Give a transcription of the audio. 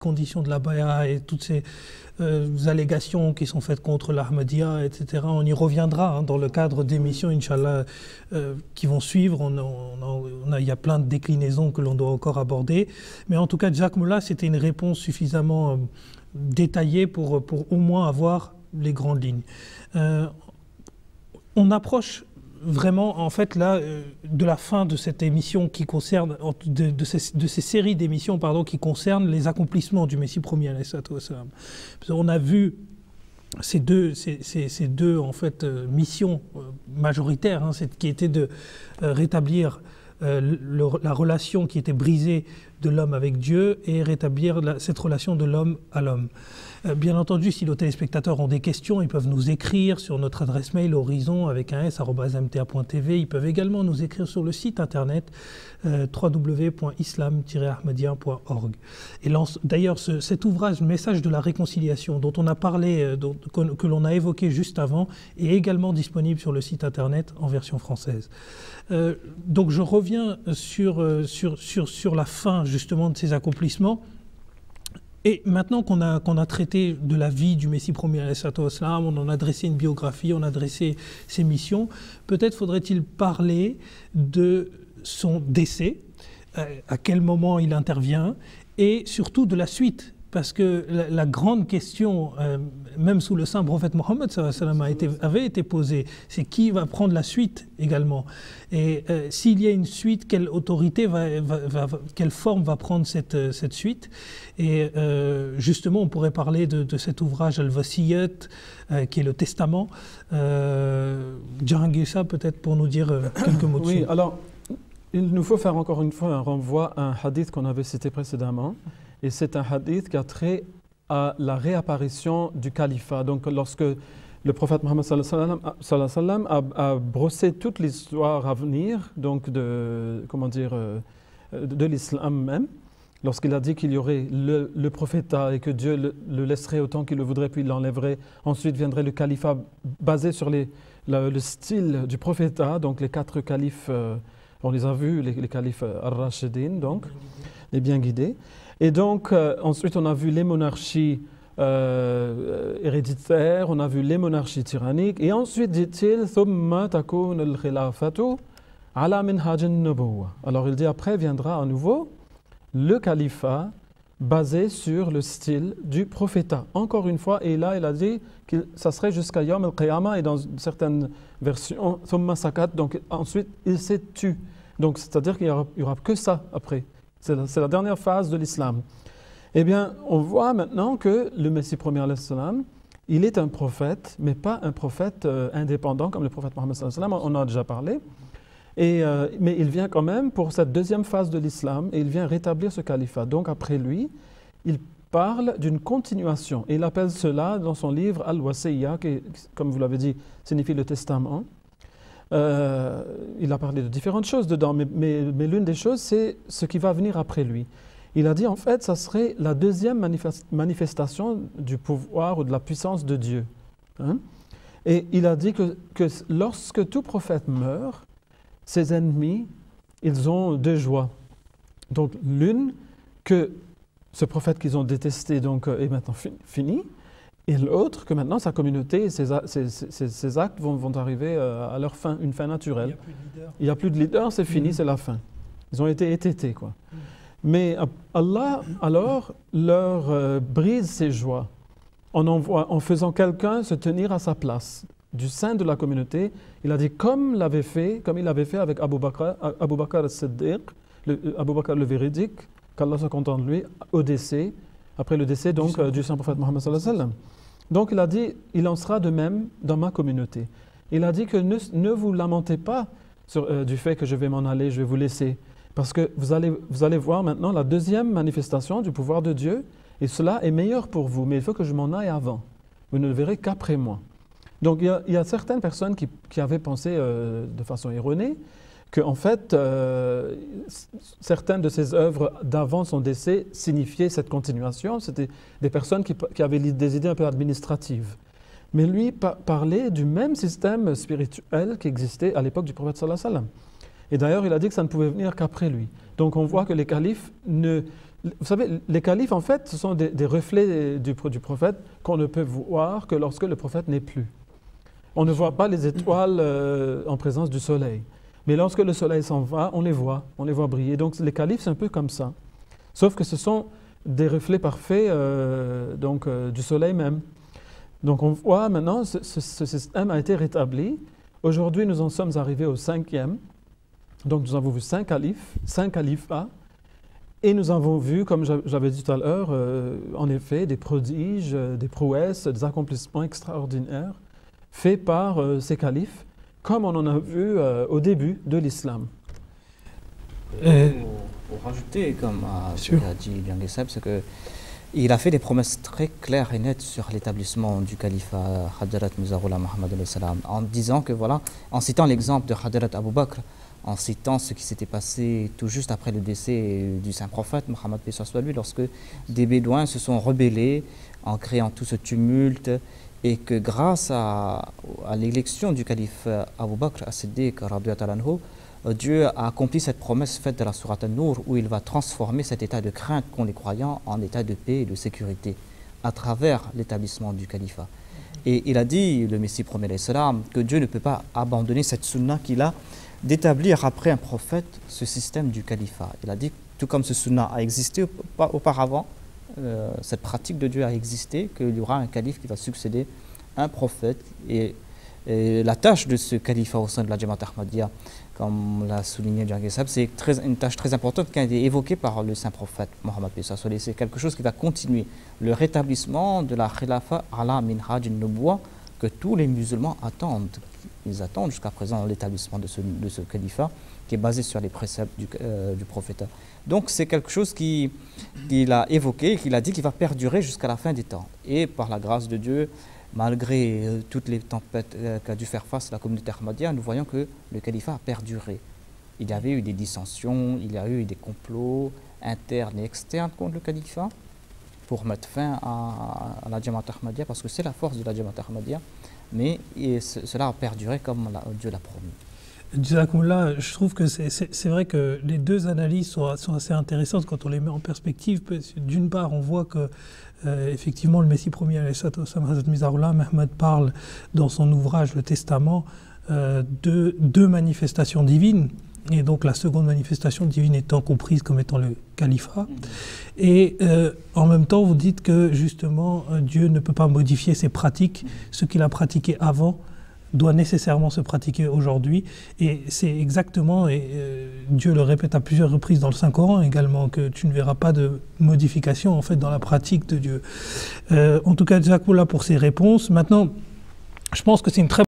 conditions de la baya et toutes ces allégations qui sont faites contre l'Ahmadiyya, etc. On y reviendra dans le cadre d'émissions, Inch'Allah, qui vont suivre. Il y a plein de déclinaisons que l'on doit encore aborder. Mais en tout cas, Jazakumullah, c'était une réponse suffisamment détaillée pour au moins avoir les grandes lignes. On approche vraiment, en fait, là, de la fin de cette émission qui concerne, de ces séries d'émissions, pardon, qui concernent les accomplissements du Messie premier, alayhi salatu wassalam. On a vu ces deux en fait, missions majoritaires, hein, qui étaient de rétablir la relation qui était brisée de l'homme avec Dieu et rétablir cette relation de l'homme à l'homme. Bien entendu, si nos téléspectateurs ont des questions, ils peuvent nous écrire sur notre adresse mail horizon avec un s@mta.tv. Ils peuvent également nous écrire sur le site internet www.islam-ahmadien.org. Et d'ailleurs, cet ouvrage, le message de la réconciliation, dont on a parlé, que l'on a évoqué juste avant, est également disponible sur le site internet en version française. Donc je reviens sur la fin justement de ces accomplissements. Et maintenant qu'on a traité de la vie du Messie premier, on en a dressé une biographie, on a dressé ses missions, peut-être faudrait-il parler de son décès, à quel moment il intervient, et surtout de la suite. Parce que la grande question, même sous le saint prophète Mohammed avait été posée, c'est qui va prendre la suite également. Et s'il y a une suite, quelle autorité quelle forme va prendre cette suite. Et justement, on pourrait parler de cet ouvrage Al-Wasiyat, qui est le testament. Djahangir, peut-être pour nous dire quelques mots dessus. Oui, alors, il nous faut faire encore une fois un renvoi à un hadith qu'on avait cité précédemment. Et c'est un hadith qui a trait à la réapparition du califat. Donc, lorsque le prophète Mohammed sallallahu alayhi wa sallam a brossé toute l'histoire à venir, donc de l'islam même, lorsqu'il a dit qu'il y aurait le prophétat et que Dieu le laisserait autant qu'il le voudrait, puis il l'enlèverait. Ensuite viendrait le califat basé sur le style du prophétat, donc les 4 califes, on les a vus, les califes ar-Rashidin, donc les bien guidés. Et donc, ensuite, on a vu les monarchies héréditaires, on a vu les monarchies tyranniques, et ensuite, dit-il, ثُمَّ تَكُونُ الْخِلَافَةُ عَلَى مِنْهَاجِ النُّبُوَّةِ. Alors, il dit, après viendra à nouveau le califat basé sur le style du prophétat. Encore une fois, et là, il a dit que ça serait jusqu'à Yom al-Qiyamah, et dans certaines versions, ثُمَّ سَكَتْ, donc ensuite, il s'est tu. Donc, c'est-à-dire qu'il n'y aura que ça après. C'est la dernière phase de l'islam. Eh bien, on voit maintenant que le Messie premier, alayhi salam, il est un prophète, mais pas un prophète indépendant comme le prophète Mohammed sallallahu alayhi wa sallam, on en a déjà parlé. Mais il vient quand même pour cette deuxième phase de l'islam et il vient rétablir ce califat. Donc après lui, il parle d'une continuation. Et il appelle cela dans son livre Al-Wasiyya, qui, comme vous l'avez dit, signifie le testament. Il a parlé de différentes choses dedans, mais l'une des choses, c'est ce qui va venir après lui. Il a dit, en fait, ça serait la deuxième manifestation du pouvoir ou de la puissance de Dieu. Hein? Et il a dit que lorsque tout prophète meurt, ses ennemis, ils ont 2 joies. Donc, l'une, que ce prophète qu'ils ont détesté donc, est maintenant fini, et l'autre, que maintenant sa communauté, ses actes vont arriver à leur fin, une fin naturelle. Il n'y a plus de leader, c'est fini, c'est la fin. Ils ont été étêtés, quoi. Mais Allah, alors, leur brise ses joies en faisant quelqu'un se tenir à sa place. Du sein de la communauté, il a dit, comme il avait fait avec Abu Bakr al-Siddiq, Abu Bakr le véridique, qu'Allah soit content de lui, au décès, après le décès donc du saint prophète Mohammed sallallahu alayhi wa sallam. Donc il a dit, il en sera de même dans ma communauté. Il a dit que ne vous lamentez pas du fait que je vais m'en aller, je vais vous laisser. Parce que vous allez voir maintenant la deuxième manifestation du pouvoir de Dieu, et cela est meilleur pour vous, mais il faut que je m'en aille avant. Vous ne le verrez qu'après moi. Donc il y a certaines personnes qui avaient pensé de façon erronée que en fait, certaines de ses œuvres d'avant son décès signifiaient cette continuation. C'était des personnes qui avaient des idées un peu administratives. Mais lui parlait du même système spirituel qui existait à l'époque du prophète sallallahu alayhi wa sallam. Et d'ailleurs, il a dit que ça ne pouvait venir qu'après lui. Donc on voit que les califes Vous savez, les califes, en fait, ce sont des reflets du prophète qu'on ne peut voir que lorsque le prophète n'est plus. On ne voit pas les étoiles en présence du soleil. Mais lorsque le soleil s'en va, on les voit briller. Donc les califes, c'est un peu comme ça. Sauf que ce sont des reflets parfaits du soleil même. Donc on voit maintenant, ce système a été rétabli. Aujourd'hui, nous en sommes arrivés au 5e. Donc nous avons vu 5 califats. Et nous avons vu, comme j'avais dit tout à l'heure, en effet, des prodiges, des prouesses, des accomplissements extraordinaires faits par ces califes, comme on en a vu au début de l'islam. Pour rajouter, comme ce qu'a dit Bien Guessab, c'est qu'il a fait des promesses très claires et nettes sur l'établissement du califat Hadjarat Mizarullah Muhammad salam, en disant que voilà, en citant l'exemple de Hadjarat Abu Bakr, en citant ce qui s'était passé tout juste après le décès du saint prophète Mohammed paix soit lui, lorsque des bédouins se sont rebellés en créant tout ce tumulte, et que grâce à l'élection du calife Abu Bakr as-Siddiq radiyallahu anhu, Dieu a accompli cette promesse faite de la sourate An-Nur, où il va transformer cet état de crainte qu'ont les croyants en état de paix et de sécurité à travers l'établissement du califat. Et il a dit, le Messie premier salam, que Dieu ne peut pas abandonner cette sunna qu'il a d'établir après un prophète ce système du califat. Il a dit, tout comme ce sunna a existé auparavant, cette pratique de Dieu a existé, qu'il y aura un calife qui va succéder un prophète. Et la tâche de ce califat au sein de la Jamaat Ahmadiyya, comme l'a souligné Bien Guessab, c'est une tâche très importante qui a été évoquée par le saint prophète Mohammed paix soit sur lui. C'est quelque chose qui va continuer, le rétablissement de la khilafa ala minhaj an-nubuwah que tous les musulmans attendent. Ils attendent jusqu'à présent l'établissement de ce califat qui est basé sur les préceptes du prophète. Donc c'est quelque chose qu'il a évoqué, qu'il a dit qu'il va perdurer jusqu'à la fin des temps. Et par la grâce de Dieu, malgré toutes les tempêtes qu'a dû faire face la communauté ahmadiyya, nous voyons que le califat a perduré. Il y avait eu des dissensions, il y a eu des complots internes et externes contre le califat pour mettre fin à la Jamaat Ahmadiyya, parce que c'est la force de la Jamaat Ahmadiyya, mais cela a perduré comme Dieu l'a promis. Jazakumullah, je trouve que c'est vrai que les deux analyses sont assez intéressantes quand on les met en perspective. D'une part, on voit que effectivement le Messie premier Hazrat Mizarullah Muhammad parle dans son ouvrage Le Testament de deux manifestations divines, et donc la seconde manifestation divine étant comprise comme étant le califat. Et en même temps, vous dites que justement Dieu ne peut pas modifier ses pratiques, ce qu'il a pratiqué avant doit nécessairement se pratiquer aujourd'hui. Et c'est exactement, et Dieu le répète à plusieurs reprises dans le Saint-Coran également, que tu ne verras pas de modification en fait dans la pratique de Dieu. En tout cas, Jazakoullah pour ces réponses. Maintenant, je pense que c'est une très